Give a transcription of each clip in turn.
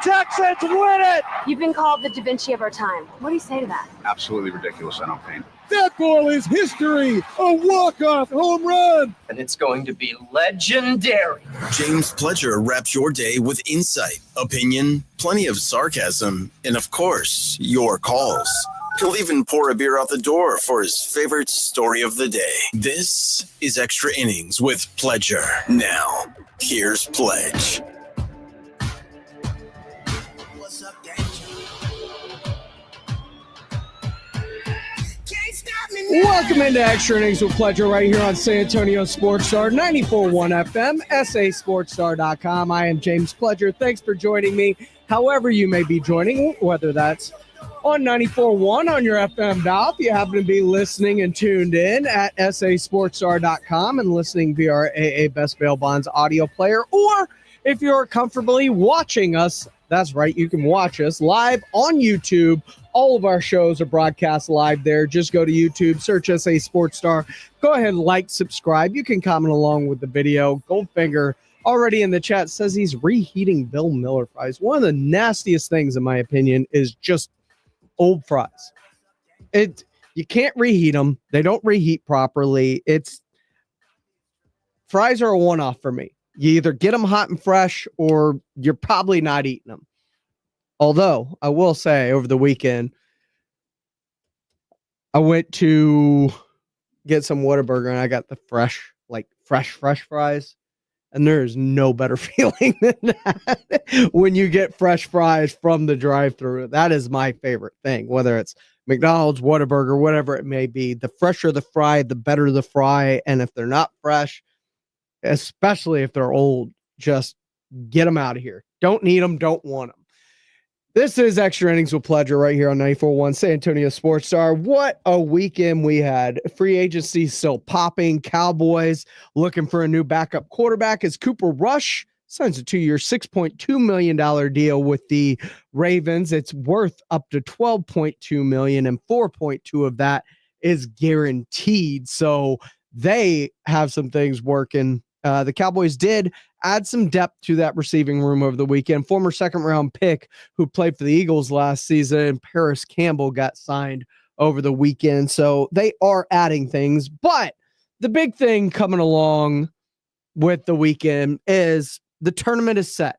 Texans win it! You've been called the Da Vinci of our time. What do you say to that? Absolutely ridiculous. I don't paint. That ball is history! A walk-off home run! And it's going to be legendary. James Pledger wraps your day with insight, opinion, plenty of sarcasm, and of course, your calls. He'll even pour a beer out the door for his favorite story of the day. This is Extra Innings with Pledger. Now, here's Pledge. Welcome into Extra Innings with Pledger right here on San Antonio Sports Star, 94.1 FM, sasportstar.com. I am James Pledger. Thanks for joining me, however you may be joining, whether that's on 94.1 on your FM dial, if you happen to be listening and tuned in at sasportstar.com and listening via our AA Best Bail Bonds audio player, or if you're comfortably watching us, that's right, you can watch us live on YouTube. All of our shows are broadcast live there. Just go to YouTube, search SA Sports Star. Go ahead and like, subscribe. You can comment along with the video. Goldfinger already in the chat says he's reheating Bill Miller fries. One of the nastiest things, in my opinion, is just old fries. You can't reheat them. They don't reheat properly. Fries are a one-off for me. You either get them hot and fresh or you're probably not eating them. Although, I will say, over the weekend, I went to get some Whataburger and I got the fresh fries. And there is no better feeling than that when you get fresh fries from the drive-thru. That is my favorite thing, whether it's McDonald's, Whataburger, whatever it may be. The fresher the fry, the better the fry. And if they're not fresh, especially if they're old, just get them out of here. Don't need them, don't want them. This is Extra Innings with Pledger right here on 94.1 San Antonio Sports Star. What a weekend we had. Free agency still popping. Cowboys looking for a new backup quarterback as Cooper Rush signs a 2-year, $6.2 million deal with the Ravens. It's worth up to $12.2 million, and $4.2 of that is guaranteed. So they have some things working. The Cowboys did add some depth to that receiving room over the weekend. Former second-round pick who played for the Eagles last season, Paris Campbell, got signed over the weekend. So they are adding things. But the big thing coming along with the weekend is the tournament is set.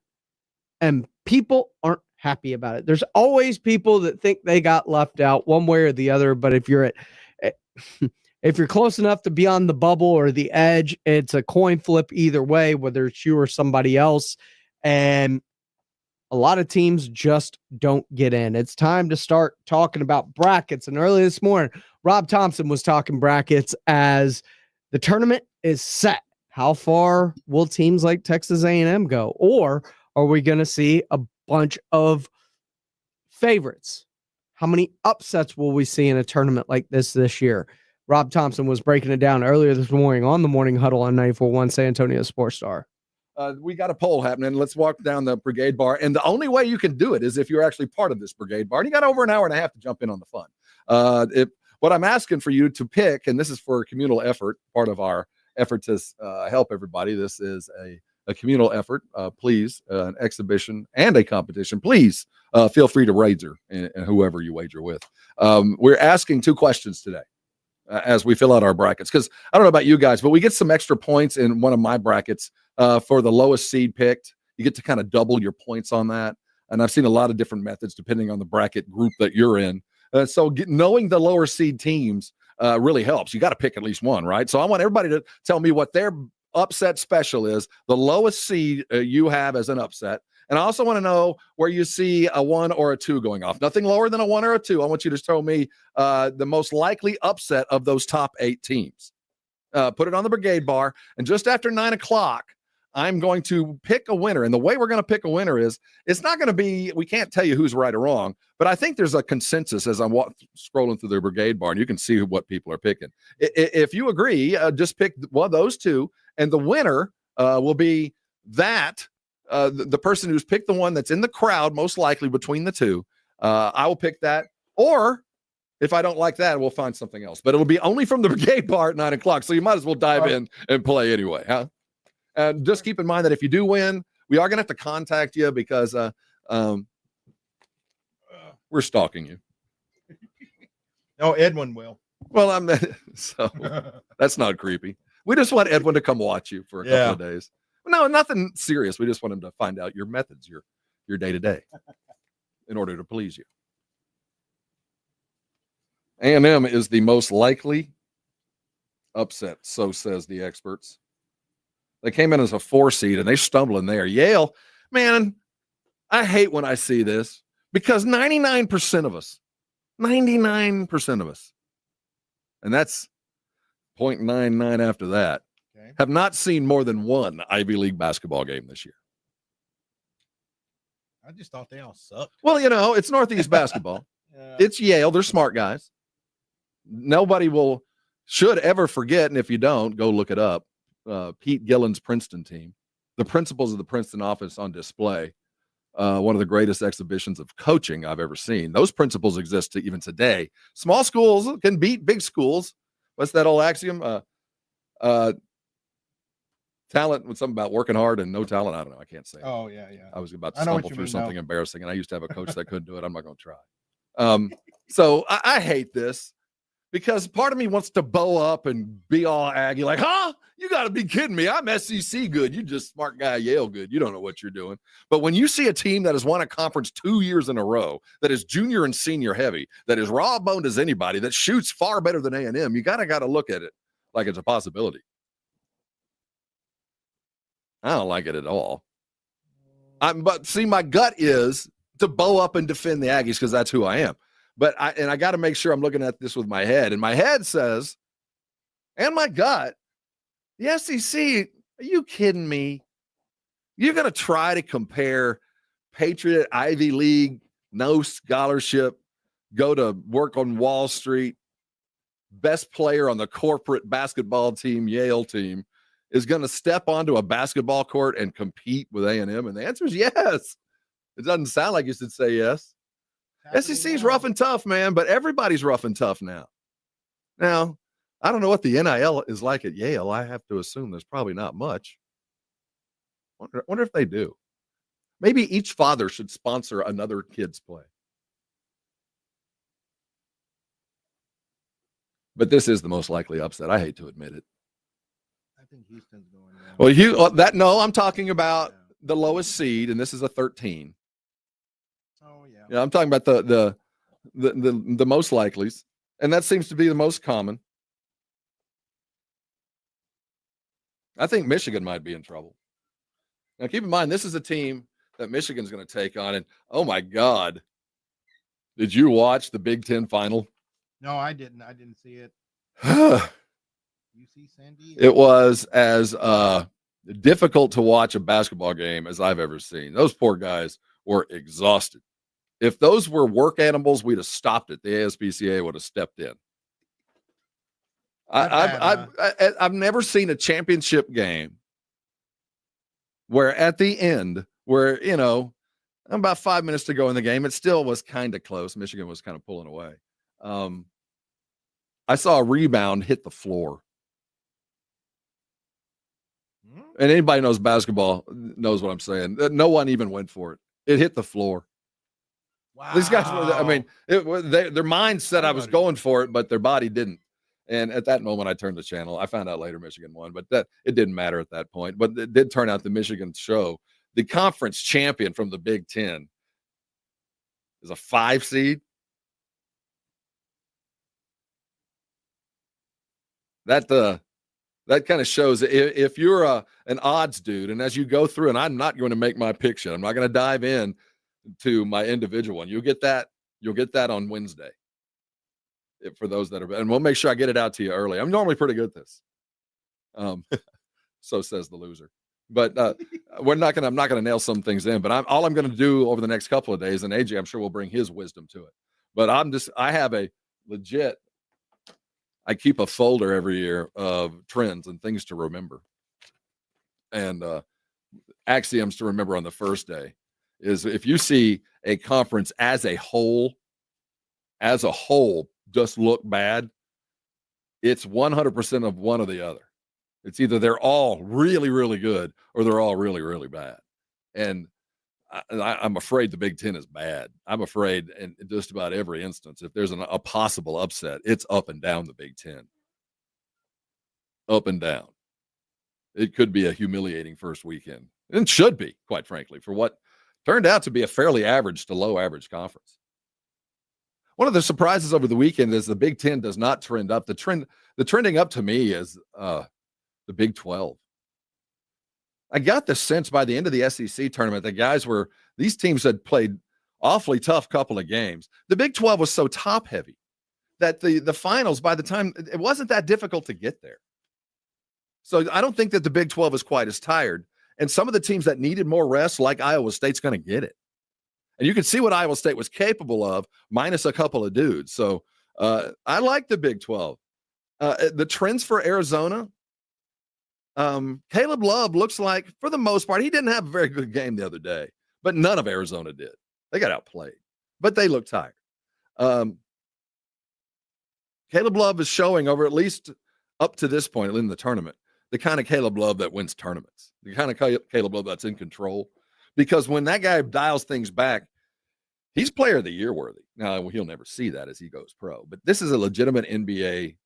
And people aren't happy about it. There's always people that think they got left out one way or the other. But if you're if you're close enough to be on the bubble or the edge, it's a coin flip either way, whether it's you or somebody else. And a lot of teams just don't get in. It's time to start talking about brackets. And early this morning, Rob Thompson was talking brackets as the tournament is set. How far will teams like Texas A&M go? Or are we going to see a bunch of favorites? How many upsets will we see in a tournament like this year? Rob Thompson was breaking it down earlier this morning on the Morning Huddle on 94.1 San Antonio Sports Star. We got a poll happening. Let's walk down the Brigade Bar. And the only way you can do it is if you're actually part of this Brigade Bar. And you got over an hour and a half to jump in on the fun. What I'm asking for you to pick, and this is for a communal effort, part of our effort to help everybody. This is a communal effort. Please, an exhibition and a competition. Please feel free to wager, and whoever you wager with. We're asking 2 questions today. As we fill out our brackets, because I don't know about you guys, but we get some extra points in one of my brackets for the lowest seed picked. You get to kind of double your points on that. And I've seen a lot of different methods depending on the bracket group that you're in. So knowing the lower seed teams really helps. You got to pick at least one, right? So I want everybody to tell me what their upset special is, the lowest seed you have as an upset. And I also want to know where you see a 1 or a 2 going off. Nothing lower than a 1 or a 2. I want you to tell me the most likely upset of those top 8 teams. Put it on the Brigade Bar. And just after 9 o'clock, I'm going to pick a winner. And the way we're going to pick a winner is, it's not going to be, we can't tell you who's right or wrong, but I think there's a consensus as I'm scrolling through the Brigade Bar, and you can see what people are picking. If you agree, just pick one of those 2, and the winner will be that. The person who's picked the one that's in the crowd, most likely between the 2, I will pick that. Or if I don't like that, we'll find something else. But it will be only from the Brigade Bar at 9 o'clock. So you might as well dive in and play anyway. Huh? And just keep in mind that if you do win, we are going to have to contact you because We're stalking you. No, Edwin will. Well, so that's not creepy. We just want Edwin to come watch you for a couple of days. No, nothing serious. We just want him to find out your methods, your day to day, in order to please you. A&M is the most likely upset, so says the experts. They came in as a 4 seed and they stumbled in there. Yale, man, I hate when I see this because 99% of us, and that's 0.99 after that, have not seen more than one Ivy League basketball game this year. I just thought they all sucked. Well, it's Northeast basketball. It's Yale. They're smart guys. Nobody should ever forget, and if you don't, go look it up. Pete Gillen's Princeton team. The principles of the Princeton office on display. One of the greatest exhibitions of coaching I've ever seen. Those principles exist even today. Small schools can beat big schools. What's that old axiom? Talent with something about working hard and no talent. I don't know. I can't say. Oh, yeah. I was about to stumble through something embarrassing, and I used to have a coach that couldn't do it. I'm not going to try. So I hate this because part of me wants to bow up and be all Aggie, like, huh? You got to be kidding me. I'm SEC good. You just smart guy Yale good. You don't know what you're doing. But when you see a team that has won a conference 2 years in a row, that is junior and senior heavy, that is raw boned as anybody, that shoots far better than A&M, you got to look at it like it's a possibility. I don't like it at all. But see, my gut is to bow up and defend the Aggies because that's who I am. But I got to make sure I'm looking at this with my head. And my head says, and my gut, the SEC, are you kidding me? You're going to try to compare Patriot, Ivy League, no scholarship, go to work on Wall Street, best player on the corporate basketball team, Yale team, is going to step onto a basketball court and compete with A&M? And the answer is yes. It doesn't sound like you should say yes. SEC is rough and tough, man, but everybody's rough and tough now. Now, I don't know what the NIL is like at Yale. I have to assume there's probably not much. Wonder if they do. Maybe each father should sponsor another kid's play. But this is the most likely upset. I hate to admit it. I think Houston's going down. Well, I'm talking about the lowest seed, and this is a 13. Oh yeah. Yeah, I'm talking about the most likelies, and that seems to be the most common. I think Michigan might be in trouble. Now, keep in mind, this is a team that Michigan's going to take on, and oh my God, did you watch the Big Ten final? No, I didn't. I didn't see it. UC San Diego. It was as difficult to watch a basketball game as I've ever seen. Those poor guys were exhausted. If those were work animals, we'd have stopped it. The ASPCA would have stepped in. I've never seen a championship game where at the end, where, about 5 minutes to go in the game, it still was kind of close. Michigan was kind of pulling away. I saw a rebound hit the floor. And anybody knows basketball knows what I'm saying. No one even went for it. It hit the floor. Wow. These guys were, their mind said I was going for it, but their body didn't. And at that moment, I turned the channel. I found out later Michigan won, but it didn't matter at that point. But it did turn out the Michigan show. The conference champion from the Big Ten is a 5 seed. That kind of shows if you're an odds dude, and as you go through, and I'm not going to make my pick yet. I'm not going to dive in to my individual one. You'll get that on Wednesday. For those that are, and we'll make sure I get it out to you early. I'm normally pretty good at this. So says the loser. But I'm not going to nail some things in. But all I'm going to do over the next couple of days, and AJ, I'm sure will bring his wisdom to it. But I have a legit. I keep a folder every year of trends and things to remember, and axioms to remember on the first day is if you see a conference as a whole just look bad, it's 100% of one or the other. It's either they're all really, really good or they're all really, really bad. And I'm afraid the Big Ten is bad. I'm afraid in just about every instance, if there's a possible upset, it's up and down the Big Ten. Up and down. It could be a humiliating first weekend. And should be, quite frankly, for what turned out to be a fairly average to low average conference. One of the surprises over the weekend is the Big Ten does not trend up. The trending up to me is the Big 12. I got the sense by the end of the SEC tournament, these teams had played awfully tough couple of games. The Big 12 was so top heavy that the finals, by the time, it wasn't that difficult to get there. So I don't think that the Big 12 is quite as tired. And some of the teams that needed more rest, like Iowa State's going to get it. And you can see what Iowa State was capable of, minus a couple of dudes. So I like the Big 12. The trends for Arizona, Caleb Love looks like, for the most part, he didn't have a very good game the other day, but none of Arizona did. They got outplayed, but they look tired. Caleb Love is showing, over at least up to this point in the tournament, the kind of Caleb Love that wins tournaments, the kind of Caleb Love that's in control. Because when that guy dials things back, he's player of the year worthy. Now, he'll never see that as he goes pro, but this is a legitimate NBA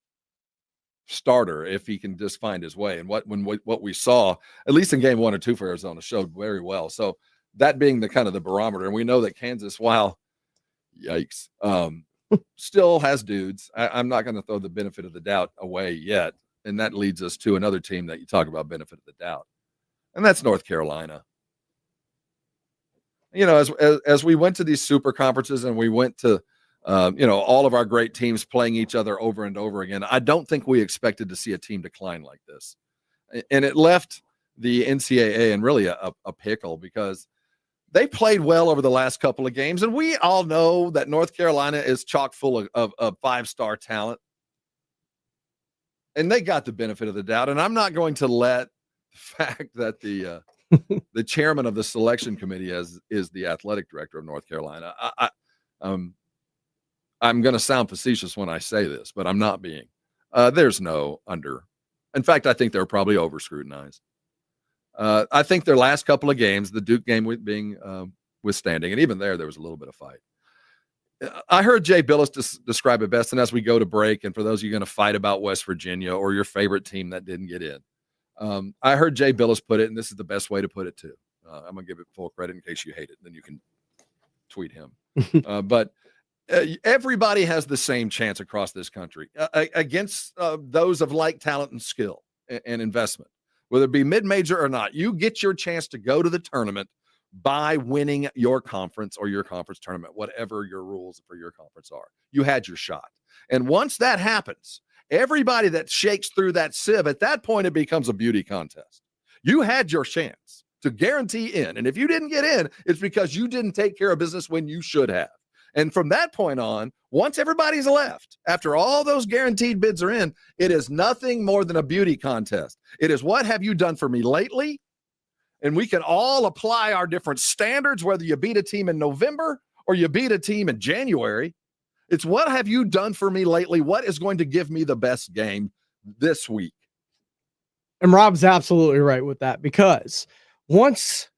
starter if he can just find his way. And what we saw, at least in game 1 or 2 for Arizona, showed very well. So that being the kind of the barometer. And we know that Kansas, while yikes, still has dudes. I'm not going to throw the benefit of the doubt away yet. And that leads us to another team that you talk about benefit of the doubt. And that's North Carolina. You know, as we went to these super conferences and we went to, all of our great teams playing each other over and over again, I don't think we expected to see a team decline like this. And it left the NCAA in really a pickle because they played well over the last couple of games. And we all know that North Carolina is chock full of five-star talent. And they got the benefit of the doubt. And I'm not going to let the fact that the chairman of the selection committee is the athletic director of North Carolina. I'm going to sound facetious when I say this, but I'm not being. There's no under. In fact, I think they're probably over scrutinized. I think their last couple of games, the Duke game being withstanding, and even there was a little bit of fight. I heard Jay Billis describe it best, and as we go to break, and for those of you going to fight about West Virginia or your favorite team that didn't get in, I heard Jay Billis put it, and this is the best way to put it too. I'm going to give it full credit in case you hate it. Then you can tweet him. But everybody has the same chance across this country against those of like talent and skill and investment, whether it be mid-major or not. You get your chance to go to the tournament by winning your conference or your conference tournament, whatever your rules for your conference are. You had your shot. And once that happens, everybody that shakes through that sieve, at that point, it becomes a beauty contest. You had your chance to guarantee in. And if you didn't get in, it's because you didn't take care of business when you should have. And from that point on, once everybody's left, after all those guaranteed bids are in, it is nothing more than a beauty contest. It is, what have you done for me lately? And we can all apply our different standards, whether you beat a team in November or you beat a team in January. It's, what have you done for me lately? What is going to give me the best game this week? And Rob's absolutely right with that, because once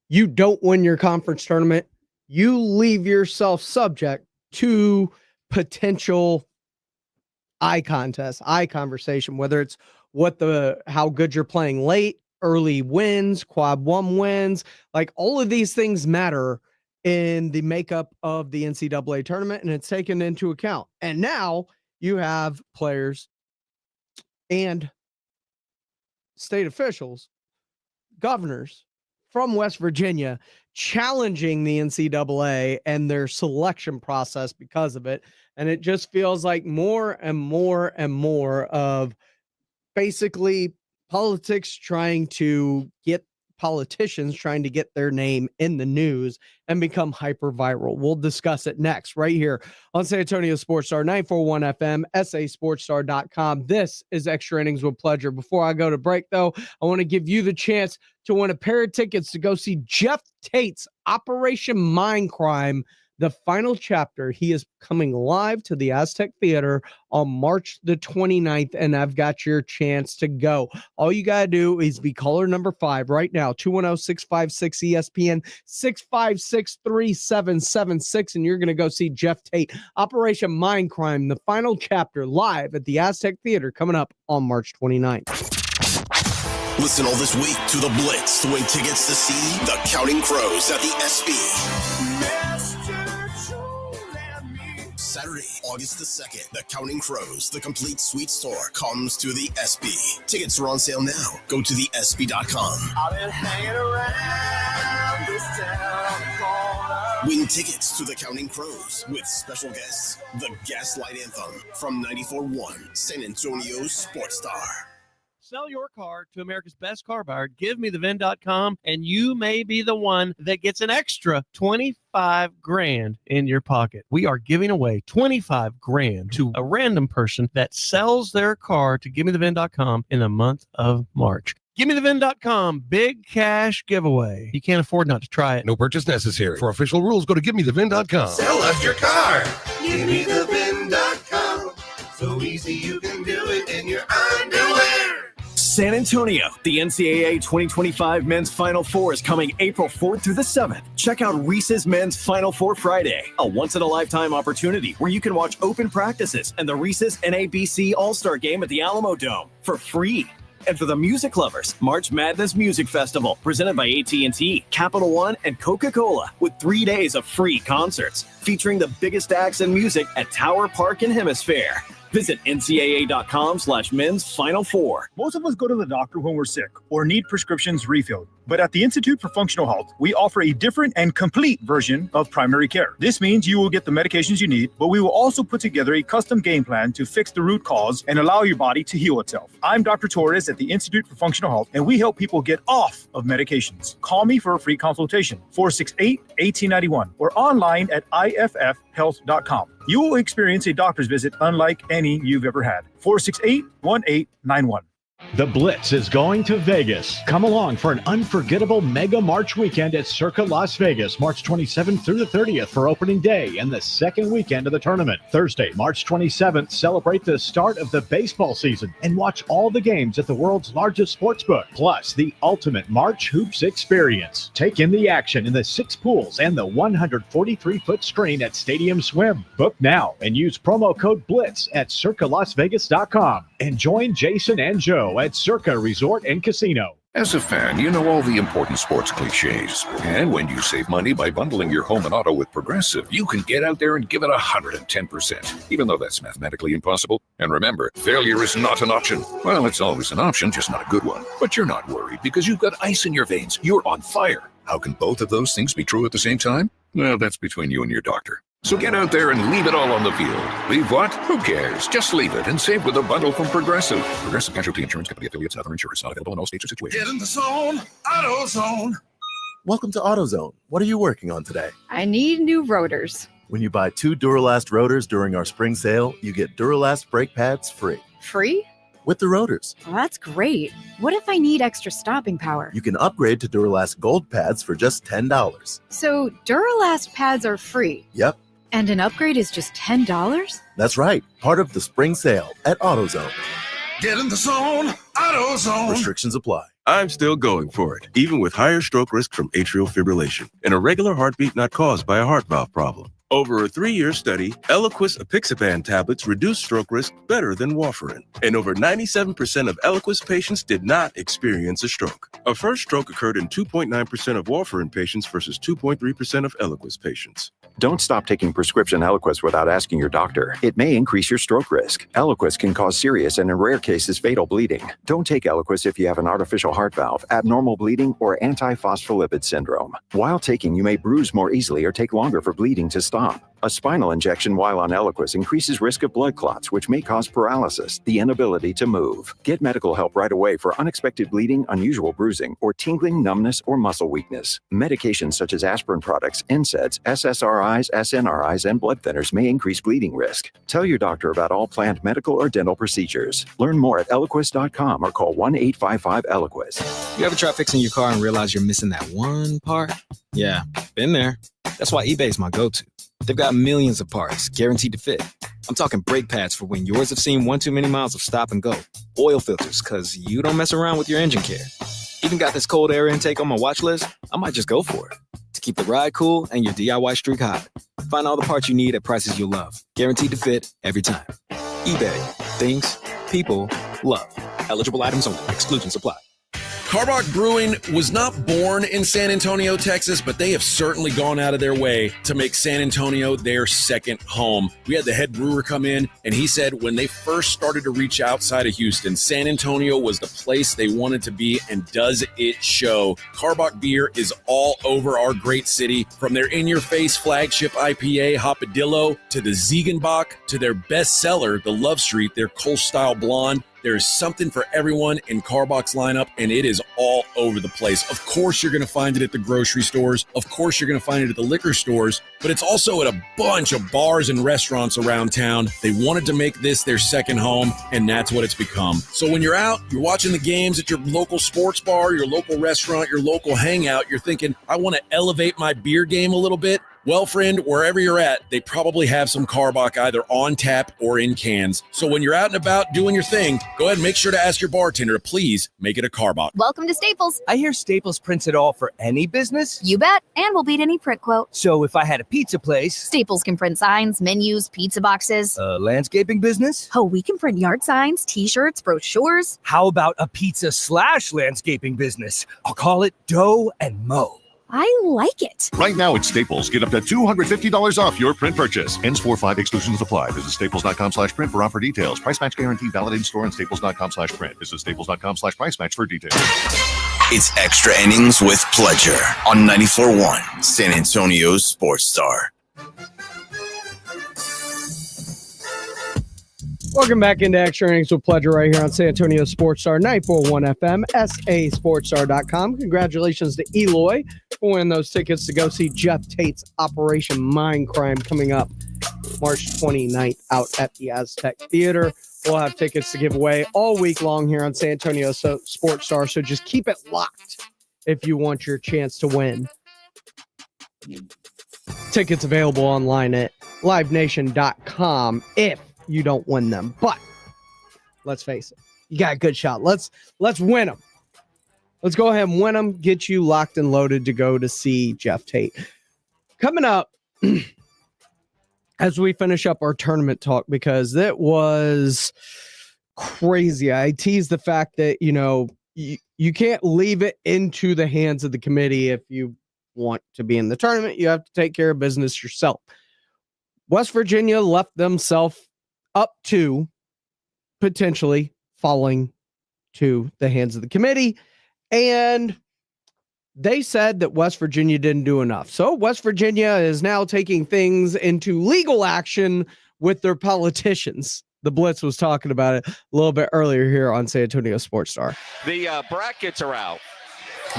you don't win your conference tournament, you leave yourself subject to potential eye contest, eye conversation, whether it's how good you're playing late, early wins, quad one wins, like all of these things matter in the makeup of the NCAA tournament, and it's taken into account. And now you have players and state officials, governors from West Virginia challenging the NCAA and their selection process because of it. And it just feels like more and more and more of basically politicians trying to get their name in the news and become hyper viral. We'll discuss it next right here on San Antonio Sports Star 941 FM, sasportstar.com. This is Extra Innings with Pleasure. Before I go to break, though, I want to give you the chance to win a pair of tickets to go see Jeff Tate's Operation Mindcrime The final chapter, he is coming live to the Aztec Theater on March the 29th, and I've got your chance to go. All you got to do is be caller number 5 right now, 210-656-ESPN, 656-3776, and you're going to go see Jeff Tate, Operation Mindcrime, the final chapter, live at the Aztec Theater coming up on March 29th. Listen all this week to The Blitz to win tickets to see the Counting Crows at the SB. Saturday, August the 2nd, the Counting Crows, the complete suite store, comes to the SB. Tickets are on sale now. Go to thesb.com. I've been hanging around this town. Win tickets to the Counting Crows with special guests, the Gaslight Anthem from 94.1 San Antonio Sports Star. Sell your car to America's best car buyer. GiveMeTheVin.com, and you may be the one that gets an extra $25,000 in your pocket. We are giving away $25,000 to a random person that sells their car to GiveMeTheVin.com in the month of March. GiveMeTheVin.com, big cash giveaway. You can't afford not to try it. No purchase necessary. For official rules, go to GiveMeTheVin.com. Sell us your car. GiveMeTheVin.com. So easy you can do it in your underwear. San Antonio, the NCAA 2025 Men's Final Four is coming April 4th through the 7th. Check out Reese's Men's Final Four Friday, a once-in-a-lifetime opportunity where you can watch open practices and the Reese's NABC All-Star Game at the Alamo Dome for free. And for the music lovers, March Madness Music Festival, presented by AT&T, Capital One, and Coca-Cola, with 3 days of free concerts featuring the biggest acts in music at Tower Park and Hemisphere. Visit ncaa.com/men's final four. Most of us go to the doctor when we're sick or need prescriptions refilled. But at the Institute for Functional Health, we offer a different and complete version of primary care. This means you will get the medications you need, but we will also put together a custom game plan to fix the root cause and allow your body to heal itself. I'm Dr. Torres at the Institute for Functional Health, and we help people get off of medications. Call me for a free consultation, 468-1891, or online at iffhealth.com. You will experience a doctor's visit unlike any you've ever had. 468-1891. The Blitz is going to Vegas. Come along for an unforgettable Mega March weekend at Circa Las Vegas, March 27th through the 30th for opening day and the second weekend of the tournament. Thursday, March 27th, celebrate the start of the baseball season and watch all the games at the world's largest sportsbook, plus the ultimate March Hoops experience. Take in the action in the 6 pools and the 143-foot screen at Stadium Swim. Book now and use promo code BLITZ at circalasvegas.com and join Jason and Joe at Circa Resort and Casino. As a fan, you know all the important sports cliches. And when you save money by bundling your home and auto with Progressive, you can get out there and give it 110%, even though that's mathematically impossible. And remember, failure is not an option. Well, it's always an option, just not a good one. But you're not worried because you've got ice in your veins. You're on fire. How can both of those things be true at the same time? Well, that's between you and your doctor. So get out there and leave it all on the field. Leave what? Who cares? Just leave it and save with a bundle from Progressive. Progressive Casualty Insurance Company affiliates and other insurers. Not available in all states or situations. Get in the zone. AutoZone. Welcome to AutoZone. What are you working on today? I need new rotors. When you buy 2 Duralast rotors during our spring sale, you get Duralast brake pads free. Free? With the rotors. Well, that's great. What if I need extra stopping power? You can upgrade to Duralast Gold pads for just $10. So Duralast pads are free? Yep. And an upgrade is just $10? That's right. Part of the spring sale at AutoZone. Get in the zone. AutoZone. Restrictions apply. I'm still going for it, even with higher stroke risk from atrial fibrillation and a regular heartbeat not caused by a heart valve problem. Over a 3-year study, Eliquis apixaban tablets reduced stroke risk better than warfarin. And over 97% of Eliquis patients did not experience a stroke. A first stroke occurred in 2.9% of warfarin patients versus 2.3% of Eliquis patients. Don't stop taking prescription Eliquis without asking your doctor. It may increase your stroke risk. Eliquis can cause serious and in rare cases fatal bleeding. Don't take Eliquis if you have an artificial heart valve, abnormal bleeding, or antiphospholipid syndrome. While taking, you may bruise more easily or take longer for bleeding to stop. A spinal injection while on Eliquis increases risk of blood clots, which may cause paralysis, the inability to move. Get medical help right away for unexpected bleeding, unusual bruising, or tingling, numbness, or muscle weakness. Medications such as aspirin products, NSAIDs, SSRIs, SNRIs, and blood thinners may increase bleeding risk. Tell your doctor about all planned medical or dental procedures. Learn more at Eliquis.com or call 1-855-ELIQUIS. You ever try fixing your car and realize you're missing that one part? Yeah, been there. That's why eBay's my go-to. They've got millions of parts, guaranteed to fit. I'm talking brake pads for when yours have seen one too many miles of stop and go. Oil filters, because you don't mess around with your engine care. Even got this cold air intake on my watch list. I might just go for it. To keep the ride cool and your DIY streak hot. Find all the parts you need at prices you'll love. Guaranteed to fit every time. eBay. Things people love. Eligible items only. Exclusions apply. Carbach Brewing was not born in San Antonio, Texas, but they have certainly gone out of their way to make San Antonio their second home. We had the head brewer come in, and he said when they first started to reach outside of Houston, San Antonio was the place they wanted to be, and does it show. Carbach beer is all over our great city, from their in-your-face flagship IPA, Hopadillo, to the Ziegenbach, to their bestseller, the Love Street, their Kolsch-style blonde. There is something for everyone in Carbach's lineup, and it is all over the place. Of course, you're going to find it at the grocery stores. Of course, you're going to find it at the liquor stores, but it's also at a bunch of bars and restaurants around town. They wanted to make this their second home, and that's what it's become. So when you're out, you're watching the games at your local sports bar, your local restaurant, your local hangout, you're thinking, I want to elevate my beer game a little bit. Well, friend, wherever you're at, they probably have some Carbach either on tap or in cans. So when you're out and about doing your thing, go ahead and make sure to ask your bartender to please make it a Carbach. Welcome to Staples. I hear Staples prints it all for any business. You bet, and we'll beat any print quote. So if I had a pizza place. Staples can print signs, menus, pizza boxes. Landscaping business? Oh, we can print yard signs, t-shirts, brochures. How about a pizza/landscaping business? I'll call it Dough and Mo. I like it. Right now at Staples, get up to $250 off your print purchase. Ends 4/5, exclusions apply. Visit staples.com/print for offer details. Price match guarantee valid in store and staples.com/print. Visit staples.com/price match for details. It's Extra Innings with Pledger on 94.1 San Antonio's Sports Star. Welcome back into Extra Innings with Pledger right here on San Antonio Sports Star, 94.1 FM, sasportstar.com. Congratulations to Eloy for winning those tickets to go see Jeff Tate's Operation Mindcrime coming up March 29th out at the Aztec Theater. We'll have tickets to give away all week long here on San Antonio Sports Star, so just keep it locked if you want your chance to win. Tickets available online at livenation.com if you don't win them, but let's face it, you got a good shot. Let's win them. Let's go ahead and win them, get you locked and loaded to go to see Jeff Tate. Coming up as we finish up our tournament talk, because it was crazy. I teased the fact that, you can't leave it into the hands of the committee. If you want to be in the tournament, you have to take care of business yourself. West Virginia left themselves up to potentially falling to the hands of the committee. And they said that West Virginia didn't do enough. So West Virginia is now taking things into legal action with their politicians. The Blitz was talking about it a little bit earlier here on San Antonio Sports Star. The brackets are out.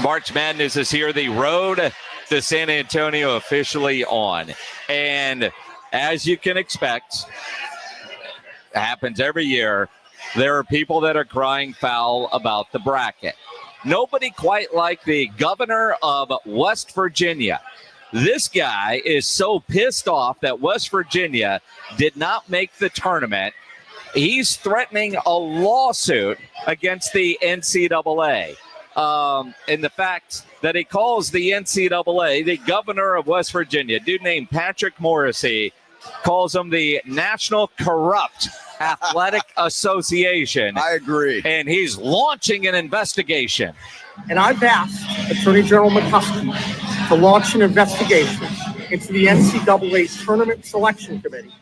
March Madness is here. The road to San Antonio officially on. And as you can expect, happens every year, there are people that are crying foul about the bracket. Nobody quite like the governor of West Virginia. This guy is so pissed off that West Virginia did not make the tournament. He's threatening a lawsuit against the NCAA. And the fact that he calls the NCAA, the governor of West Virginia, dude named Patrick Morrissey, calls them the National Corrupt Athletic Association. I agree. And he's launching an investigation. And I've asked Attorney General McCuskey to launch an investigation into the NCAA's Tournament Selection Committee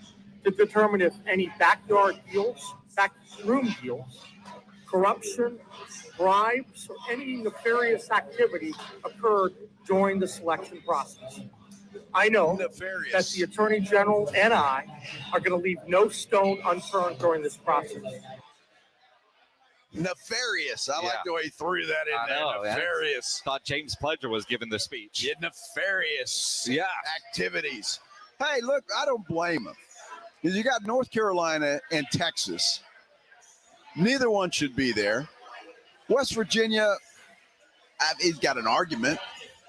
to determine if any backroom deals, corruption, bribes, or any nefarious activity occurred during the selection process. I know that the Attorney General and I are going to leave no stone unturned during this process. Nefarious. I like the way he threw that in there. Nefarious. Thought James Pledger was giving the speech. Nefarious activities. Hey, look, I don't blame him. Because you got North Carolina and Texas. Neither one should be there. West Virginia, he's got an argument.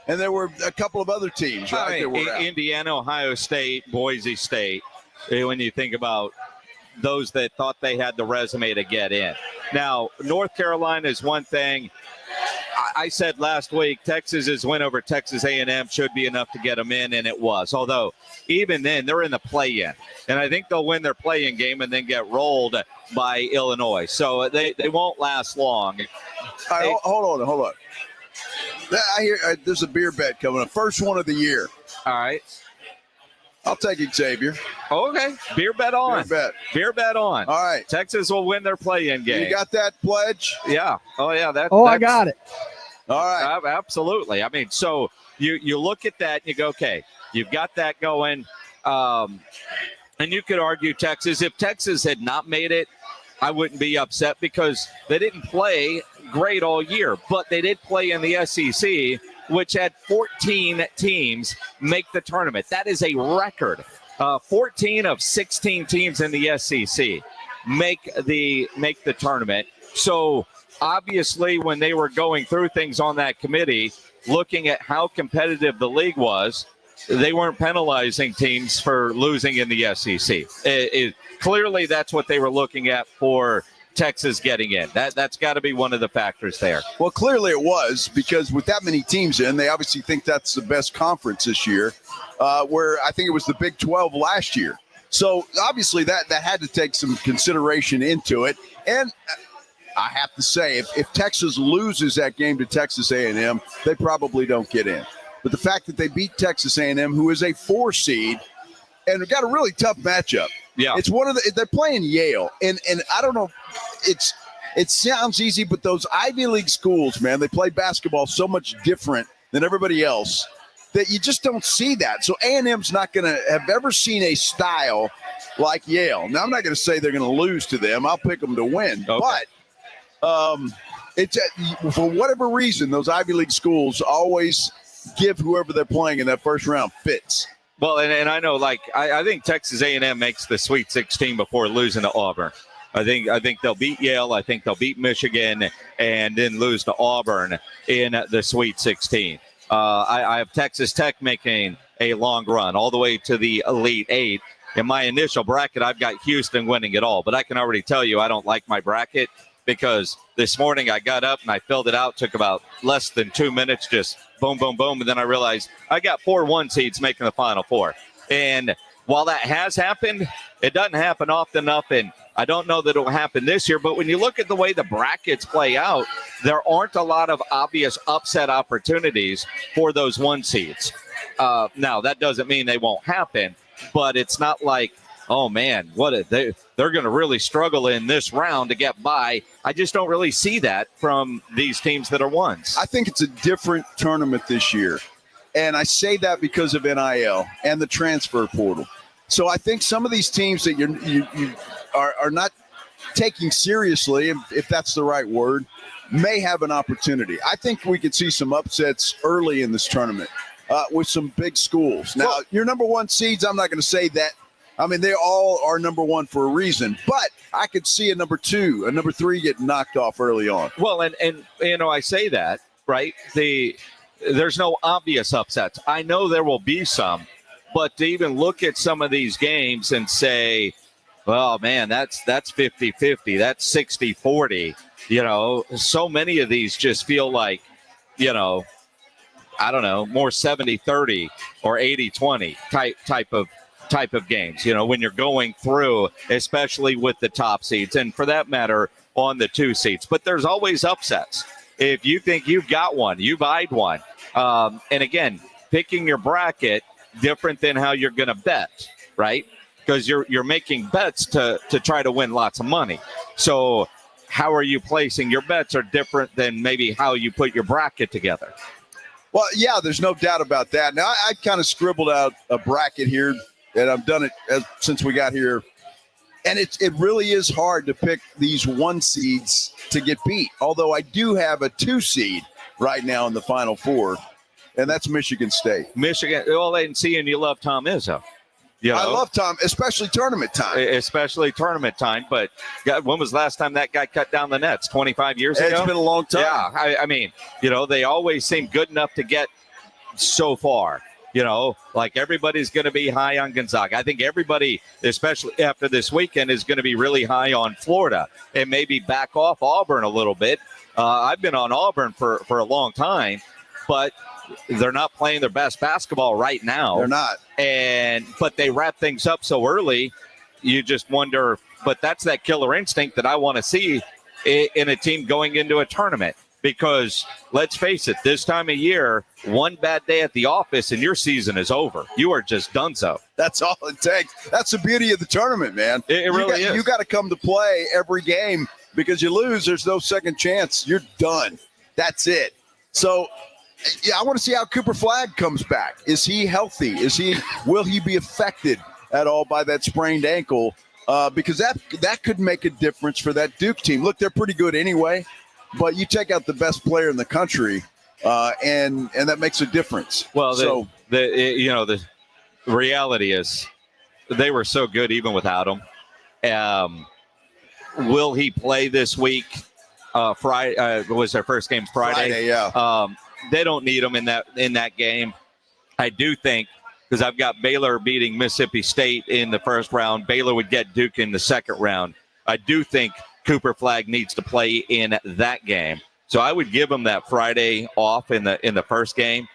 And there were a couple of other teams, right? that were out. Indiana, Ohio State, Boise State, when you think about those that thought they had the resume to get in. Now, North Carolina is one thing. I said last week, Texas's win over Texas A&M should be enough to get them in, and it was. Although, even then, they're in the play-in. And I think they'll win their play-in game and then get rolled by Illinois. So they won't last long. All right, hold on. I hear there's a beer bet coming up. First one of the year. All right. I'll take Xavier. Okay. Beer bet on. Beer bet on. All right. Texas will win their play-in game. You got that pledge? Yeah. Oh, yeah. I got it. All right. Absolutely. I mean, so you look at that and you go, okay, you've got that going. And you could argue Texas. If Texas had not made it, I wouldn't be upset because they didn't play great all year. But they did play in the SEC, which had 14 teams make the tournament. That is a record. 14 of 16 teams in the SEC make the tournament. So obviously when they were going through things on that committee, looking at how competitive the league was, they weren't penalizing teams for losing in the SEC. Clearly that's what they were looking at for Texas getting in. That's got to be one of the factors there. Well, clearly it was, because with that many teams in, they obviously think that's the best conference this year, where I think it was the Big 12 last year. So obviously that had to take some consideration into it. And I have to say, if Texas loses that game to Texas A&M, they probably don't get in. But the fact that they beat Texas A&M, who is a 4 seed, and got a really tough matchup. Yeah, it's they're playing Yale, and I don't know, it sounds easy, but those Ivy League schools, man, they play basketball so much different than everybody else that you just don't see that. So A&M's not going to have ever seen a style like Yale. Now I'm not going to say they're going to lose to them. I'll pick them to win, but it's for whatever reason, those Ivy League schools always give whoever they're playing in that first round fits. Well, and I know, like, I think Texas A&M makes the Sweet 16 before losing to Auburn. I think they'll beat Yale. I think they'll beat Michigan and then lose to Auburn in the Sweet 16. I have Texas Tech making a long run all the way to the Elite 8. In my initial bracket, I've got Houston winning it all. But I can already tell you I don't like my bracket because this morning I got up and I filled it out. Took about less than 2 minutes, just boom, boom, boom. And then I realized I got 4 1 seeds making the Final Four. And while that has happened, it doesn't happen often enough. And I don't know that it will happen this year. But when you look at the way the brackets play out, there aren't a lot of obvious upset opportunities for those 1 seeds. Now, that doesn't mean they won't happen, but it's not like, oh, man, they're going to really struggle in this round to get by. I just don't really see that from these teams that are 1s. I think it's a different tournament this year. And I say that because of NIL and the transfer portal. So I think some of these teams that you are not taking seriously, if that's the right word, may have an opportunity. I think we could see some upsets early in this tournament with some big schools. Now, your number 1 seeds, I'm not going to say that. I mean, they all are number 1 for a reason, but I could see a number 2, a number 3 get knocked off early on. Well, and you know, I say that, right? There's no obvious upsets. I know there will be some, but to even look at some of these games and say, well, man, that's 50-50, that's 60-40. You know, so many of these just feel like, you know, I don't know, more 70-30 or 80-20 type of games, you know, when you're going through, especially with the top seeds and for that matter on the 2 seeds. But there's always upsets. If you think you've got one, you've eyed one. And again, picking your bracket different than how you're going to bet, right? Because you're making bets to try to win lots of money. So how are you placing your bets are different than maybe how you put your bracket together. Well, yeah, there's no doubt about that. Now, I kind of scribbled out a bracket here, and I've done it since we got here. And it really is hard to pick these 1 seeds to get beat, although I do have a 2 seed right now in the Final Four, and that's Michigan State. Michigan, well, and seeing you love Tom Izzo. You know, I love Tom, especially tournament time. But when was the last time that guy cut down the nets? 25 years ago? It's been a long time. Yeah, I mean, you know, they always seem good enough to get so far. Like everybody's going to be high on Gonzaga. I think everybody, especially after this weekend, is going to be really high on Florida and maybe back off Auburn a little bit. I've been on Auburn for a long time, but they're not playing their best basketball right now. They're not. But they wrap things up so early, you just wonder. But that's that killer instinct that I want to see in a team going into a tournament. Because let's face it, this time of year, one bad day at the office and your season is over. You are just donezo. That's all it takes. That's the beauty of the tournament, man. It really is. You got to come to play every game, because you lose, there's no second chance. You're done. That's it. So, yeah, I want to see how Cooper Flagg comes back. Is he healthy? Will he be affected at all by that sprained ankle? Because that could make a difference for that Duke team. Look, they're pretty good anyway. But you take out the best player in the country, and that makes a difference. Well, the reality is they were so good even without him. Will he play this week? Friday was their first game Friday. Yeah. They don't need him in that game. I do think, because I've got Baylor beating Mississippi State in the first round. Baylor would get Duke in the second round. I do think Cooper Flagg needs to play in that game. So I would give him that Friday off in the first game.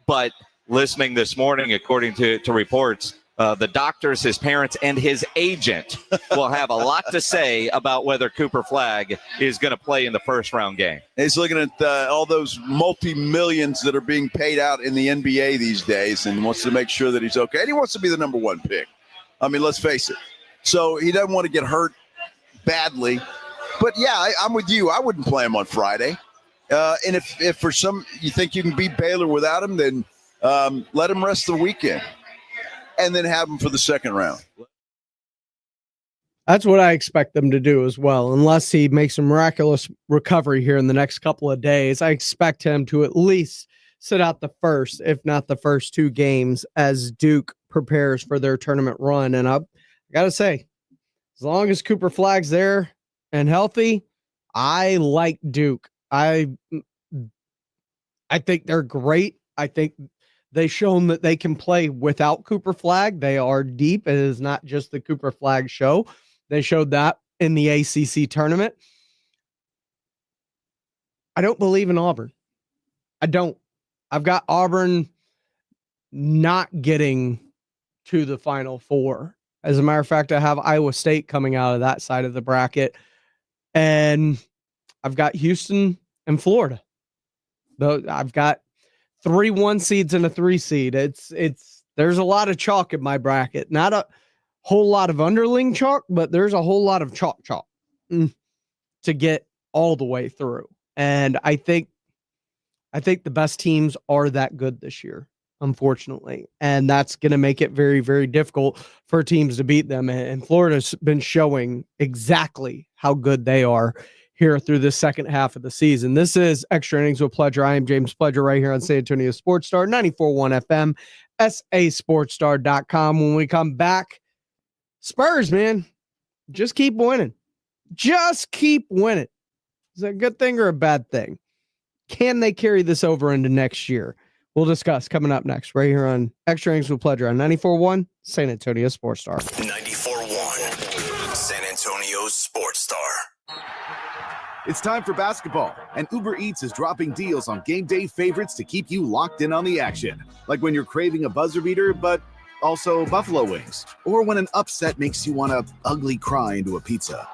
But listening this morning, according to reports, the doctors, his parents, and his agent will have a lot to say about whether Cooper Flagg is going to play in the first round game. He's looking at all those multi-millions that are being paid out in the NBA these days and wants to make sure that he's okay. And he wants to be the number one pick. I mean, let's face it. So he doesn't want to get hurt badly. But, yeah, I'm with you. I wouldn't play him on Friday. And if for some you think you can beat Baylor without him, then let him rest the weekend and then have him for the second round. That's what I expect them to do as well. Unless he makes a miraculous recovery here in the next couple of days, I expect him to at least sit out the first, if not the first two games, as Duke prepares for their tournament run. And I got to say, as long as Cooper Flagg's there and healthy, I like Duke. I think they're great. I think they've shown that they can play without Cooper Flagg. They are deep. It is not just the Cooper Flagg show. They showed that in the ACC tournament. I don't believe in Auburn. I don't. I've got Auburn not getting to the Final Four. As a matter of fact, I have Iowa State coming out of that side of the bracket. And I've got Houston and Florida. I've got 3 1 seeds and a 3 seed. There's a lot of chalk in my bracket. Not a whole lot of underling chalk, but there's a whole lot of chalk to get all the way through. And I think the best teams are that good this year, unfortunately. And that's going to make it very, very difficult for teams to beat them. And Florida's been showing exactly how good they are here through the second half of the season. This is Extra Innings with Pledger. I am James Pledger right here on San Antonio Sports Star, 94.1 FM, sasportstar.com. When we come back, Spurs, man, just keep winning. Just keep winning. Is that a good thing or a bad thing? Can they carry this over into next year? We'll discuss coming up next right here on Extra Innings with Pledger on 94.1 San Antonio Sports Star. 94.1 San Antonio Sports Star. It's time for basketball, and Uber Eats is dropping deals on game day favorites to keep you locked in on the action. Like when you're craving a buzzer beater, but also buffalo wings. Or when an upset makes you want to ugly cry into a pizza.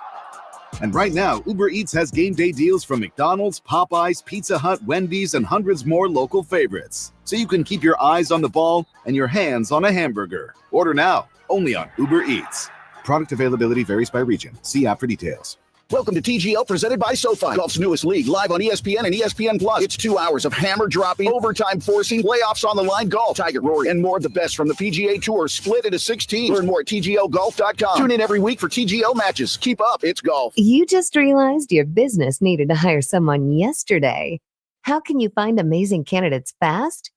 And right now, Uber Eats has game day deals from McDonald's, Popeyes, Pizza Hut, Wendy's, and hundreds more local favorites. So you can keep your eyes on the ball and your hands on a hamburger. Order now, only on Uber Eats. Product availability varies by region. See app for details. Welcome to TGL, presented by SoFi, golf's newest league, live on ESPN and ESPN Plus. It's 2 hours of hammer-dropping, overtime-forcing, playoffs on the line golf, Tiger, Rory, and more of the best from the PGA Tour, split into 6 teams. Learn more at TGLGolf.com. Tune in every week for TGL matches. Keep up, it's golf. You just realized your business needed to hire someone yesterday. How can you find amazing candidates fast?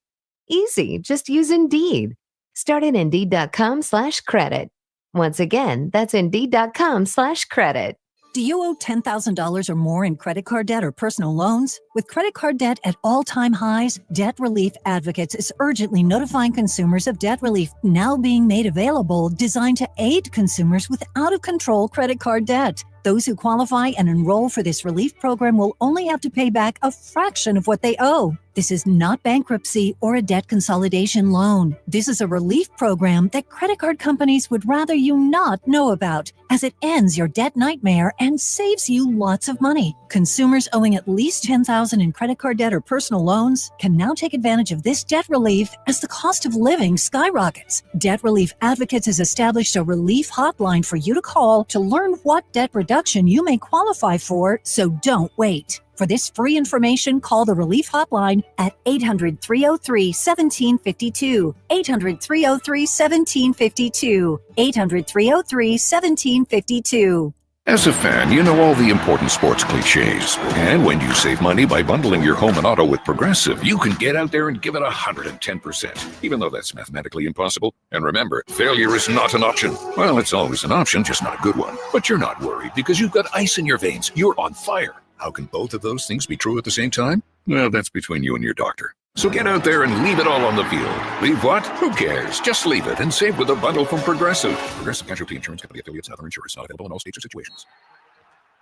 Easy, just use Indeed. Start at Indeed.com/credit. Once again, that's Indeed.com/credit. Do you owe $10,000 or more in credit card debt or personal loans? With credit card debt at all-time highs, Debt Relief Advocates is urgently notifying consumers of debt relief now being made available, designed to aid consumers with out-of-control credit card debt. Those who qualify and enroll for this relief program will only have to pay back a fraction of what they owe. This is not bankruptcy or a debt consolidation loan. This is a relief program that credit card companies would rather you not know about, as it ends your debt nightmare and saves you lots of money. Consumers owing at least $10,000 in credit card debt or personal loans can now take advantage of this debt relief as the cost of living skyrockets. Debt Relief Advocates has established a relief hotline for you to call to learn what debt reduction you may qualify for, so don't wait. For this free information, call the Relief Hotline at 800-303-1752, 800-303-1752, 800-303-1752. As a fan, you know all the important sports cliches. And when you save money by bundling your home and auto with Progressive, you can get out there and give it 110%, even though that's mathematically impossible. And remember, failure is not an option. Well, it's always an option, just not a good one. But you're not worried because you've got ice in your veins. You're on fire. How can both of those things be true at the same time? Well, that's between you and your doctor. So get out there and leave it all on the field. Leave what? Who cares? Just leave it and save with a bundle from Progressive. Progressive Casualty Insurance Company affiliates and other insurers. Not available in all states or situations.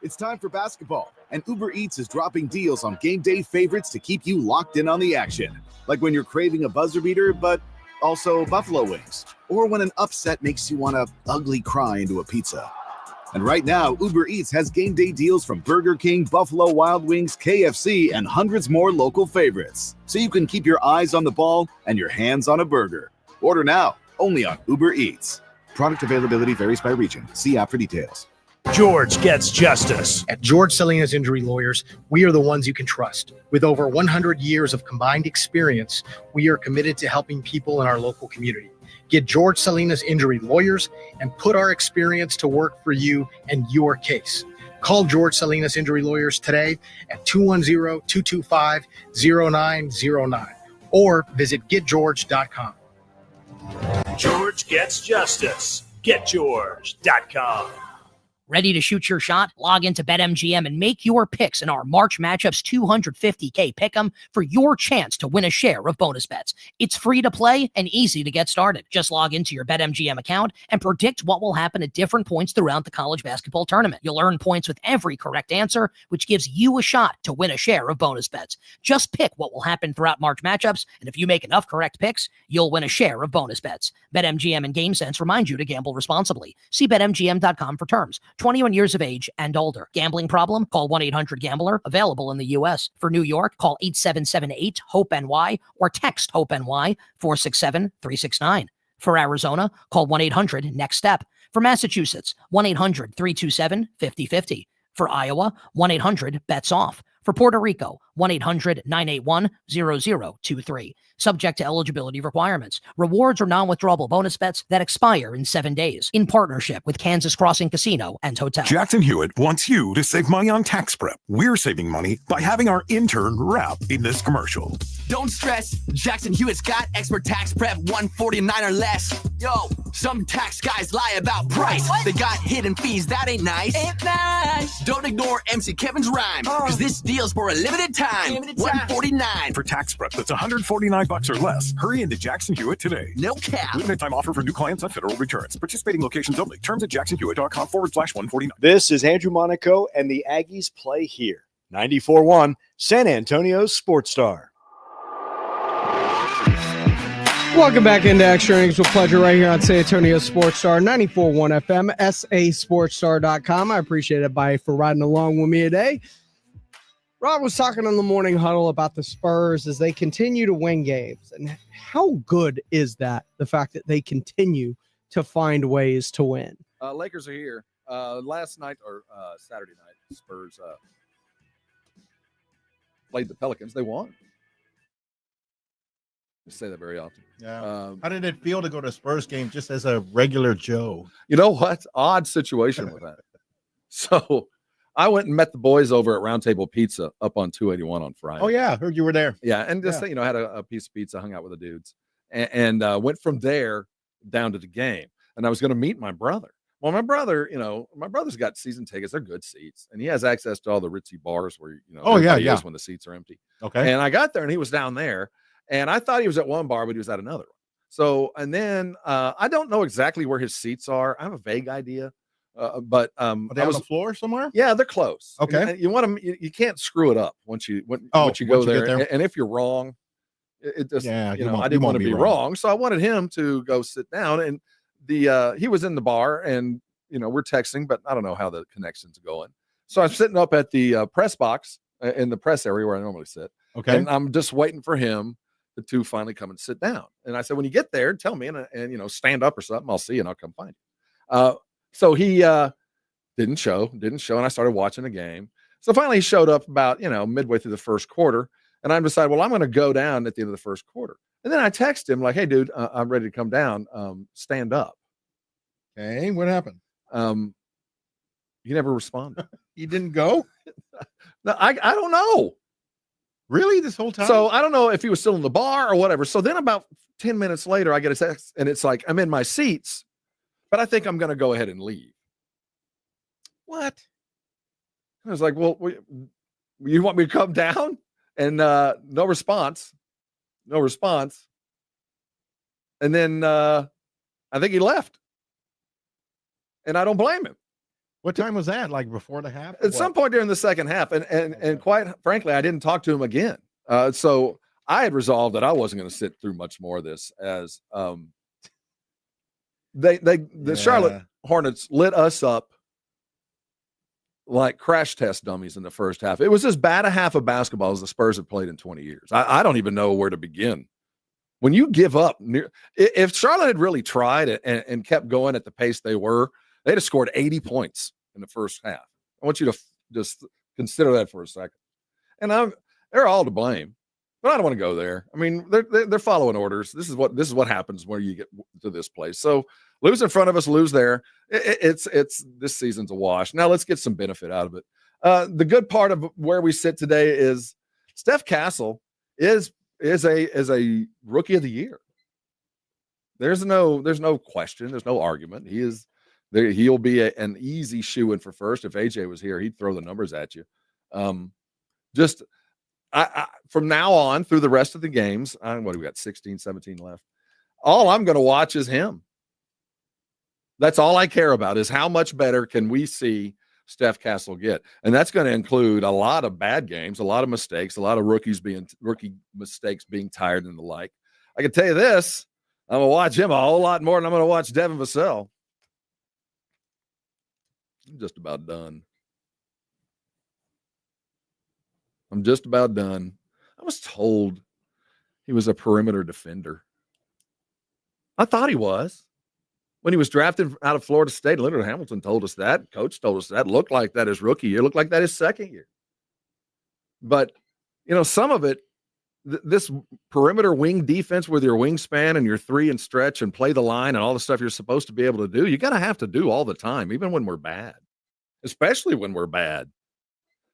It's time for basketball, and Uber Eats is dropping deals on game day favorites to keep you locked in on the action. Like when you're craving a buzzer beater, but also buffalo wings. Or when an upset makes you want to ugly cry into a pizza. And right now, Uber Eats has game day deals from Burger King, Buffalo Wild Wings, KFC, and hundreds more local favorites. So you can keep your eyes on the ball and your hands on a burger. Order now, only on Uber Eats. Product availability varies by region. See app for details. George gets justice. At George Salinas Injury Lawyers, we are the ones you can trust. With over 100 years of combined experience, we are committed to helping people in our local community. Get George Salinas Injury Lawyers and put our experience to work for you and your case. Call George Salinas Injury Lawyers today at 210-225-0909 or visit getgeorge.com. George gets justice. GetGeorge.com. Ready to shoot your shot? Log into BetMGM and make your picks in our March Matchups $250K Pick'em for your chance to win a share of bonus bets. It's free to play and easy to get started. Just log into your BetMGM account and predict what will happen at different points throughout the college basketball tournament. You'll earn points with every correct answer, which gives you a shot to win a share of bonus bets. Just pick what will happen throughout March Matchups, and if you make enough correct picks, you'll win a share of bonus bets. BetMGM and GameSense remind you to gamble responsibly. See BetMGM.com for terms. 21 years of age and older. Gambling problem? Call 1-800-GAMBLER. Available in the U.S. For New York, call 8778-HOPE-NY or text HOPE-NY 467-369. For Arizona, call 1-800-NEXT-STEP. For Massachusetts, 1-800-327-5050. For Iowa, 1-800-BETS-OFF. For Puerto Rico, 1-800-981-0023. Subject to eligibility requirements. Rewards or non-withdrawable bonus bets that expire in 7 days. In partnership with Kansas Crossing Casino and Hotel. Jackson Hewitt wants you to save money on tax prep. We're saving money by having our intern rap in this commercial. Don't stress. Jackson Hewitt's got expert tax prep 149 or less. Yo, some tax guys lie about price. What? They got hidden fees. That ain't nice. Ain't nice. Don't ignore MC Kevin's rhyme. Because this deal's for a limited time. 149 for tax prep that's $149 or less. Hurry into Jackson Hewitt today. No cap. Limited time offer for new clients on federal returns. Participating locations only. Terms at jacksonhewitt.com/149. This is Andrew Monaco, and the Aggies play here. 94.1 San Antonio's Sports Star. Welcome back into Extra Innings with Pleasure right here on San Antonio Sports Star, 94.1 FM, sasportstar.com. I appreciate it, Bye, for riding along with me today. Rob was talking on the morning huddle about the Spurs as they continue to win games. And how good is that, the fact that they continue to find ways to win? Lakers are here. Last night, or Saturday night, Spurs played the Pelicans. They won. I say that very often. Yeah. How did it feel to go to a Spurs game just as a regular Joe? You know what? Odd situation with that. So I went and met the boys over at Round Table Pizza up on 281 on Friday. Oh, yeah. Heard you were there. Yeah. And just, had a piece of pizza, hung out with the dudes, and went from there down to the game. And I was going to meet my brother. Well, my brother's got season tickets. They're good seats, and he has access to all the ritzy bars where everybody is when the seats are empty. Okay. And I got there, and he was down there, and I thought he was at one bar, but he was at another one. So, and then I don't know exactly where his seats are. I have a vague idea, but Are they on the floor somewhere? yeah, they're close. Okay. And you want them. You can't screw it up once you go once you there. get there. And if you're wrong, it just Yeah, I you didn't want won't to be be wrong. wrong, so I wanted him to go sit down. And he was in the bar, and we're texting, but I don't know how the connection's going. So I'm sitting up at the press box in the press area where I normally sit. Okay. And I'm just waiting for him to finally come and sit down. And I said, when you get there, tell me and stand up or something. I'll see you and I'll come find you. So he didn't show, and I started watching the game. So finally he showed up about, midway through the first quarter. And I decided, well, I'm going to go down at the end of the first quarter. And then I text him like, hey, dude, I'm ready to come down. Stand up. Okay. What happened? He never responded. He didn't go? No, I don't know. Really? This whole time? So I don't know if he was still in the bar or whatever. So then about 10 minutes later, I get a text, and it's like, I'm in my seats, but I think I'm going to go ahead and leave. What? I was like, well, you want me to come down? And no response. And then I think he left. And I don't blame him. What time was that? Like before the half? At some point during the second half. And quite frankly, I didn't talk to him again. So I had resolved that I wasn't going to sit through much more of this, as the Charlotte Hornets lit us up like crash test dummies in the first half. It was as bad a half of basketball as the Spurs have played in 20 years. I don't even know where to begin. When you give up, if Charlotte had really tried it and kept going at the pace they'd have scored 80 points in the first half. I want you to just consider that for a second. And they're all to blame, but I don't want to go there. I mean, they're following orders. This is what happens when you get to this place. So lose in front of us, lose there. It's this season's a wash. Now let's get some benefit out of it. The good part of where we sit today is Steph Castle is a rookie of the year. There's no question. There's no argument. He'll be an easy shoe-in for first. If AJ was here, he'd throw the numbers at you. From now on through the rest of the games, what do we got? 16, 17 left. All I'm going to watch is him. That's all I care about, is how much better can we see Steph Castle get? And that's going to include a lot of bad games, a lot of mistakes, a lot of rookie mistakes being tired and the like. I can tell you this, I'm going to watch him a whole lot more than I'm going to watch Devin Vassell. I'm just about done. I was told he was a perimeter defender. I thought he was. When he was drafted out of Florida State, Leonard Hamilton told us that. Coach told us that. Looked like that his rookie year. Looked like that his second year. But, some of it, this perimeter wing defense with your wingspan and your 3 and stretch and play the line and all the stuff you're supposed to be able to do, you got to have to do all the time, even when we're bad, especially when we're bad.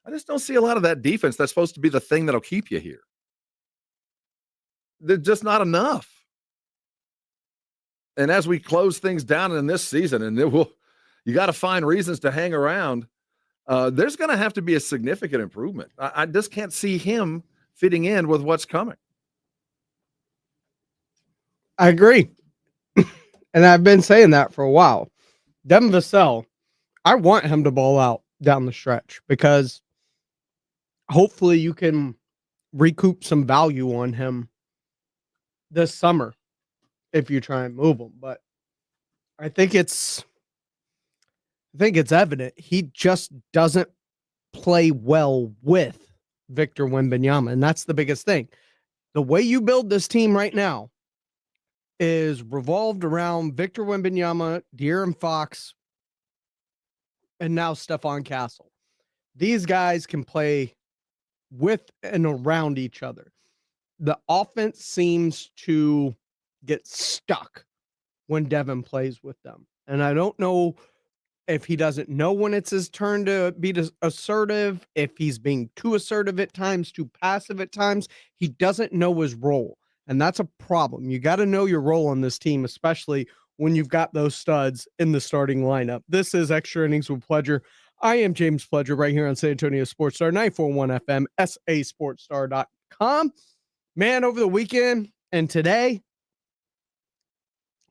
I just don't see a lot of that defense that's supposed to be the thing that'll keep you here. There's just not enough. And as we close things down in this season, and you got to find reasons to hang around, there's going to have to be a significant improvement. I just can't see him fitting in with what's coming. I agree. And I've been saying that for a while. Devin Vassell, I want him to ball out down the stretch, because hopefully you can recoup some value on him this summer if you try and move him. But I think it's evident he just doesn't play well with Victor Wembanyama, and that's the biggest thing. The way you build this team right now is revolved around Victor Wembanyama, De'Aaron Fox, and now Stephon Castle. These guys can play with and around each other. The offense seems to get stuck when Devin plays with them. And I don't know if he doesn't know when it's his turn to be assertive, if he's being too assertive at times, too passive at times. He doesn't know his role. And that's a problem. You got to know your role on this team, especially when you've got those studs in the starting lineup. This is Extra Innings with Pledger. I am James Pledger right here on San Antonio Sports Star, 941 FM, sasportstar.com. Man, over the weekend and today,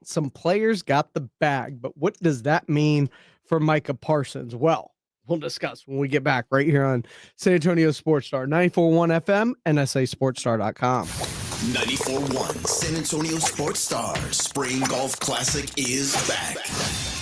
some players got the bag, but what does that mean for Micah Parsons? Well, we'll discuss when we get back right here on San Antonio Sports Star, 941 FM and sasportstar.com. 94.1 San Antonio Sports Star Spring Golf Classic is back.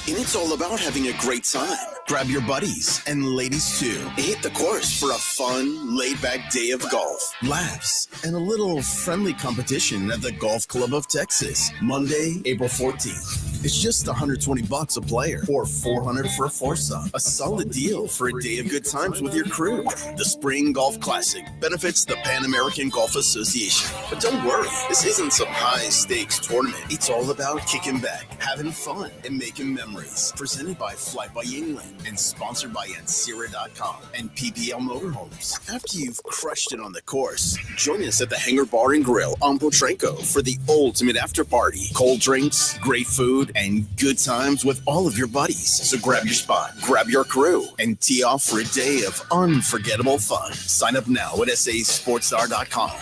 And it's all about having a great time. Grab your buddies and ladies too. Hit the course for a fun, laid-back day of golf, laughs, and a little friendly competition at the Golf Club of Texas. Monday, April 14th. It's just $120 a player or $400 for a foursome. A solid deal for a day of good times with your crew. The Spring Golf Classic benefits the Pan American Golf Association. But don't worry, this isn't some high-stakes tournament. It's all about kicking back, having fun, and making memories. Presented by Flight by Yingling and sponsored by Ancira.com and PPL Motorhomes. After you've crushed it on the course, join us at the Hangar Bar and Grill on Potranco for the ultimate after party. Cold drinks, great food, and good times with all of your buddies. So grab your spot, grab your crew, and tee off for a day of unforgettable fun. Sign up now at sasportstar.com.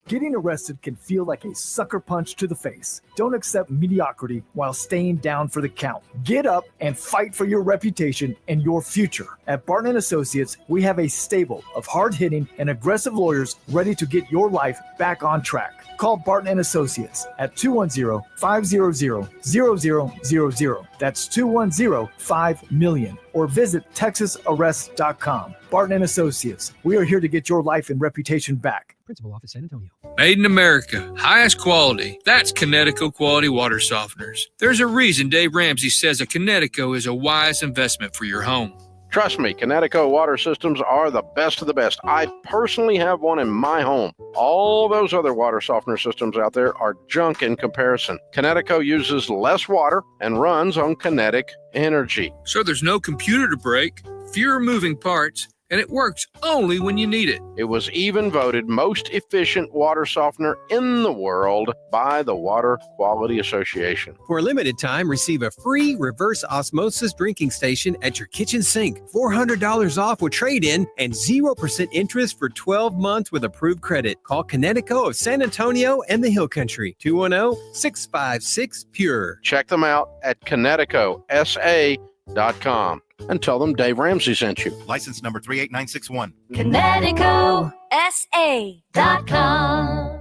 Getting arrested can feel like a sucker punch to the face. Don't accept mediocrity while staying down for the count. Get up and fight for your reputation and your future. At Barton & Associates, we have a stable of hard-hitting and aggressive lawyers ready to get your life back on track. Call Barton & Associates at 210-500-0000. That's 210-5-MILLION. Or visit TexasArrest.com. Barton & Associates. We are here to get your life and reputation back. Principal Office, San Antonio. Made in America, highest quality. That's Connecticut Quality Water Softeners. There's a reason Dave Ramsey says a Connecticut is a wise investment for your home. Trust me, Connecticut water systems are the best of the best. I personally have one in my home. All those other water softener systems out there are junk in comparison. Connecticut uses less water and runs on kinetic energy. So there's no computer to break, fewer moving parts, and it works only when you need it. It was even voted most efficient water softener in the world by the Water Quality Association. For a limited time, receive a free reverse osmosis drinking station at your kitchen sink. $400 off with trade-in and 0% interest for 12 months with approved credit. Call Connecticut of San Antonio and the Hill Country. 210-656-PURE. Check them out at ConnecticutSA.com. and tell them Dave Ramsey sent you. License number 38961. ConnecticutSA.com.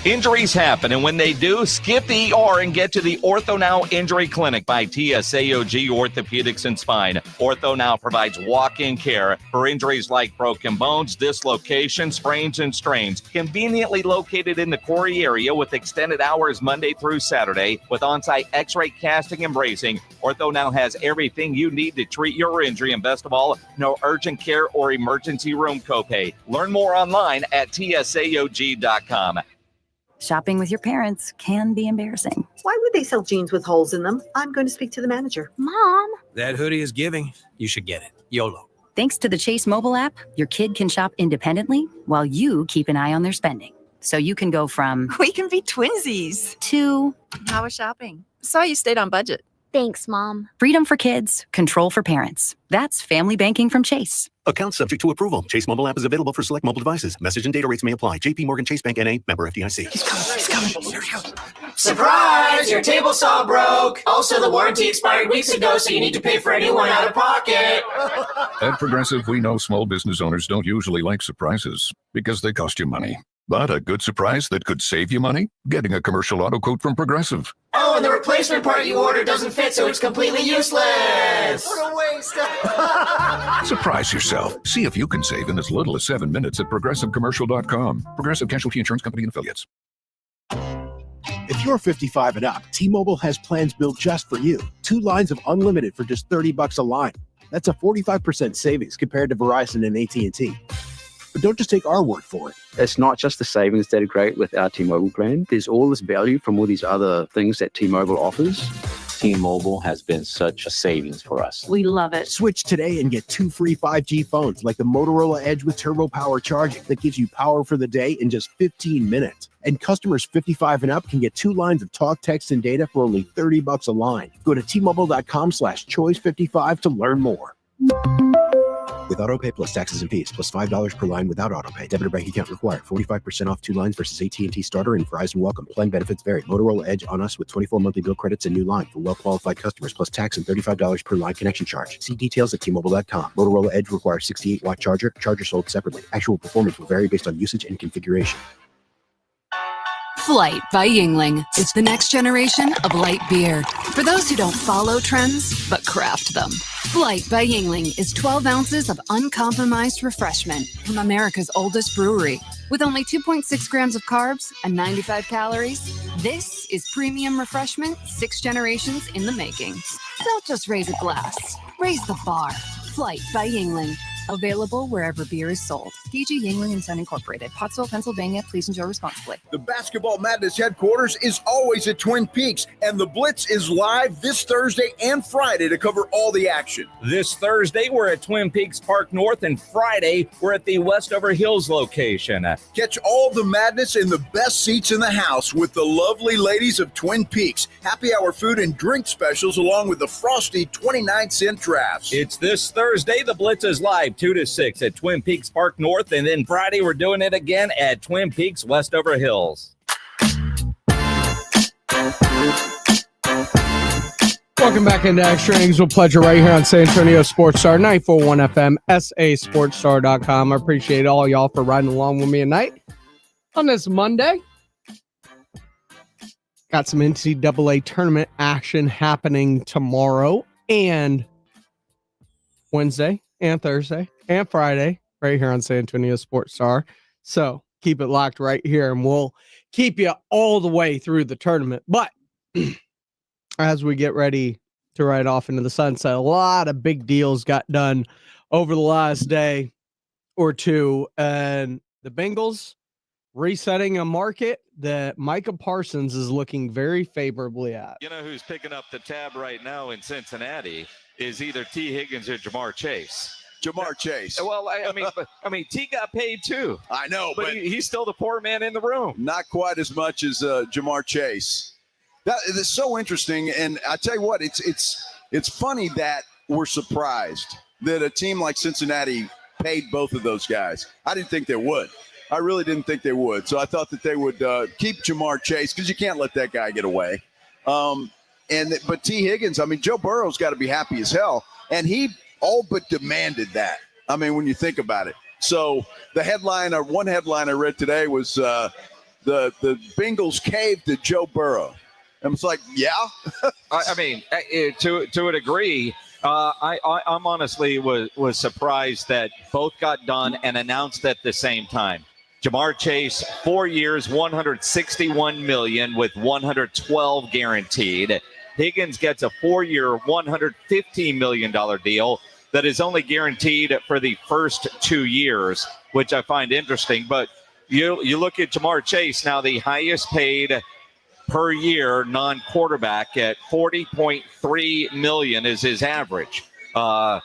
Injuries happen, and when they do, skip the ER and get to the Ortho Now Injury Clinic by TSAOG Orthopedics and Spine. Ortho Now provides walk-in care for injuries like broken bones, dislocations, sprains, and strains. Conveniently located in the Quarry area with extended hours Monday through Saturday with on-site x-ray casting and bracing, Ortho Now has everything you need to treat your injury, and best of all, no urgent care or emergency room copay. Learn more online at TSAOG.com. Shopping with your parents can be embarrassing. Why would they sell jeans with holes in them? I'm going to speak to the manager. Mom. That hoodie is giving. You should get it. YOLO. Thanks to the Chase mobile app, your kid can shop independently while you keep an eye on their spending. So you can go from We can be twinsies. to How was shopping? Saw you stayed on budget. Thanks, Mom. freedom for kids, control for parents. That's family banking from Chase. Account subject to approval. Chase mobile app is available for select mobile devices. Message and data rates may apply. JP Morgan Chase Bank N.A. member FDIC. He's coming. Here he goes. Surprise! Your table saw broke. Also, the warranty expired weeks ago, so you need to pay for a new one out of pocket. At Progressive, we know small business owners don't usually like surprises because they cost you money. But a good surprise that could save you money? Getting a commercial auto quote from Progressive. Oh, and the replacement part you ordered doesn't fit, so it's completely useless. What a waste. Surprise yourself. See if you can save in as little as 7 minutes at ProgressiveCommercial.com. Progressive Casualty Insurance Company and Affiliates. If you're 55 and up, T-Mobile has plans built just for you. 2 lines of unlimited for just $30 a line. That's a 45% savings compared to Verizon and AT&T. But don't just take our word for it. It's not just the savings that are great with our T-Mobile brand. There's all this value from all these other things that T-Mobile offers. T-Mobile has been such a savings for us. We love it. Switch today and get 2 free 5G phones like the Motorola Edge with Turbo Power charging that gives you power for the day in just 15 minutes. And customers 55 and up can get 2 lines of talk, text, and data for only $30 a line. Go to T-Mobile.com/choice55 to learn more. With AutoPay plus taxes and fees, plus $5 per line without AutoPay. Debit or bank account required. 45% off 2 lines versus AT&T Starter and Verizon Welcome. Plan benefits vary. Motorola Edge on us with 24 monthly bill credits and new line for well-qualified customers, plus tax and $35 per line connection charge. See details at T-Mobile.com. Motorola Edge requires 68-watt charger. Charger sold separately. Actual performance will vary based on usage and configuration. Flight by Yingling. It's the next generation of light beer. For those who don't follow trends, but craft them. Flight by Yingling is 12 ounces of uncompromised refreshment from America's oldest brewery. With only 2.6 grams of carbs and 95 calories, this is premium refreshment 6 generations in the making. Don't just raise a glass, raise the bar. Flight by Yingling. Available wherever beer is sold. DG Yingling & Son Incorporated, Pottsville, Pennsylvania. Please enjoy responsibly. The Basketball Madness headquarters is always at Twin Peaks, and the Blitz is live this Thursday and Friday to cover all the action. This Thursday, we're at Twin Peaks Park North, and Friday, we're at the Westover Hills location. Catch all the madness in the best seats in the house with the lovely ladies of Twin Peaks. Happy hour food and drink specials along with the frosty 29-cent drafts. It's this Thursday. The Blitz is live 2 to 6 at Twin Peaks Park North, and then Friday we're doing it again at Twin Peaks Westover Hills. Welcome back into Extra Innings with Pleasure right here on San Antonio Sports Star 94.1 FM, sasportstar.com. I appreciate all y'all for riding along with me tonight on this Monday. Got some NCAA tournament action happening tomorrow and Wednesday and Thursday and Friday right here on San Antonio Sports Star. So keep it locked right here and we'll keep you all the way through the tournament. But as we get ready to ride off into the sunset, a lot of big deals got done over the last day or two, and the Bengals resetting a market that Micah Parsons is looking very favorably at. You know who's picking up the tab right now in Cincinnati is either T. Higgins or Jamar Chase. Jamar Chase. Well, I mean, T got paid too. I know, but he's still the poor man in the room. Not quite as much as Jamar Chase. That is so interesting, and I tell you what, it's funny that we're surprised that a team like Cincinnati paid both of those guys. I didn't think they would. I really didn't think they would. So I thought that they would keep Jamar Chase because you can't let that guy get away. But T. Higgins, I mean, Joe Burrow's got to be happy as hell, and he all but demanded that. I mean, when you think about it. So the headline, or one headline I read today was the Bengals caved to Joe Burrow. And it's like, yeah. I mean, to a degree, I'm honestly was surprised that both got done and announced at the same time. Jamar Chase, 4 years, $161 million with $112 guaranteed. Higgins gets a 4-year, $115 million deal that is only guaranteed for the first 2 years, which I find interesting. But you look at Jamar Chase now, the highest paid per year non-quarterback at $40.3 million is his average. A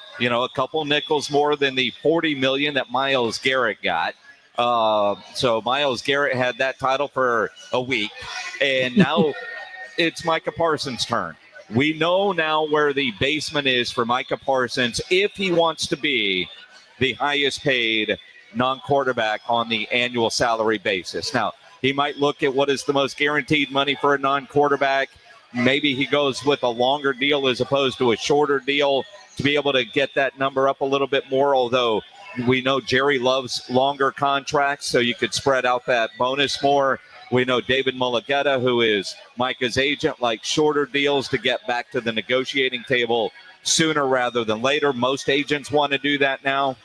couple nickels more than the $40 million that Myles Garrett got. So Myles Garrett had that title for a week, and now it's Micah Parsons' turn. We know now where the basement is for Micah Parsons if he wants to be the highest paid non-quarterback on the annual salary basis. Now, he might look at what is the most guaranteed money for a non-quarterback. Maybe he goes with a longer deal as opposed to a shorter deal to be able to get that number up a little bit more, although we know Jerry loves longer contracts, so you could spread out that bonus more. We know David Mulligetta, who is Micah's agent, likes shorter deals to get back to the negotiating table sooner rather than later. Most agents want to do that now.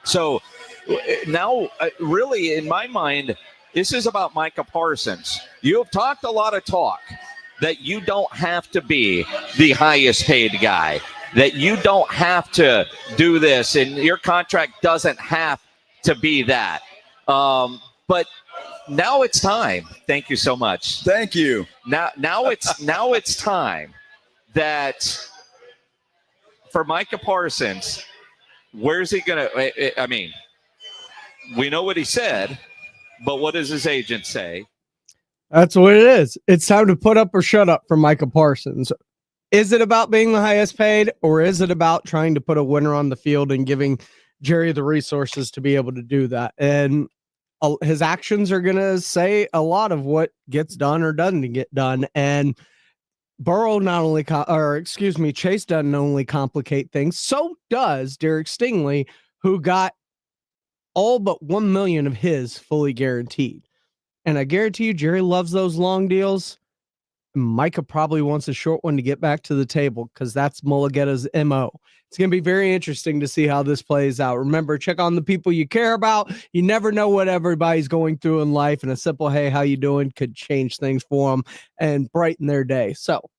So now, really, in my mind, this is about Micah Parsons. You have talked a lot of talk that you don't have to be the highest paid guy, that you don't have to do this, and your contract doesn't have to be that. But now it's time. Thank you so much. Thank you. Now it's time that for Micah Parsons, where's he going to? I mean, we know what he said, but what does his agent say? That's what it is. It's time to put up or shut up for Micah Parsons. Is it about being the highest paid, or is it about trying to put a winner on the field and giving Jerry the resources to be able to do that? And his actions are going to say a lot of what gets done or doesn't get done. And Burrow Chase doesn't only complicate things. So does Derek Stingley, who got all but $1 million of his fully guaranteed. And I guarantee you, Jerry loves those long deals. Micah probably wants a short one to get back to the table because that's Mulugeta's MO. It's going to be very interesting to see how this plays out. Remember, check on the people you care about. You never know what everybody's going through in life, and a simple, hey, how you doing, could change things for them and brighten their day. So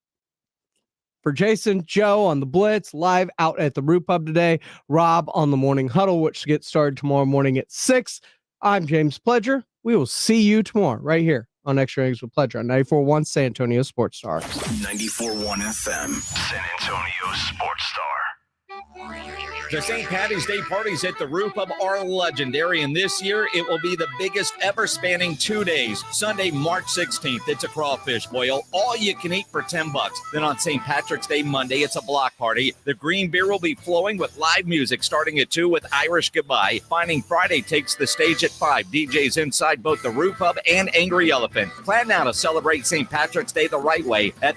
for Jason, Joe on the Blitz, live out at the Root Pub today, Rob on the Morning Huddle, which gets started tomorrow morning at 6. I'm James Pledger. We will see you tomorrow right here on Extra Innings with Pledger on 94.1 San Antonio Sports Star. 94.1 FM, San Antonio Sports Star. The St. Patty's Day parties at the Roof Pub are legendary, and this year it will be the biggest ever, spanning 2 days. Sunday, March 16th, it's a crawfish boil, all you can eat for $10. Then on St. Patrick's Day, Monday, it's a block party. The green beer will be flowing with live music starting at 2 with Irish Goodbye. Finding Friday takes the stage at 5. DJs inside both the Roof Pub and Angry Elephant. Plan now to celebrate St. Patrick's Day the right way at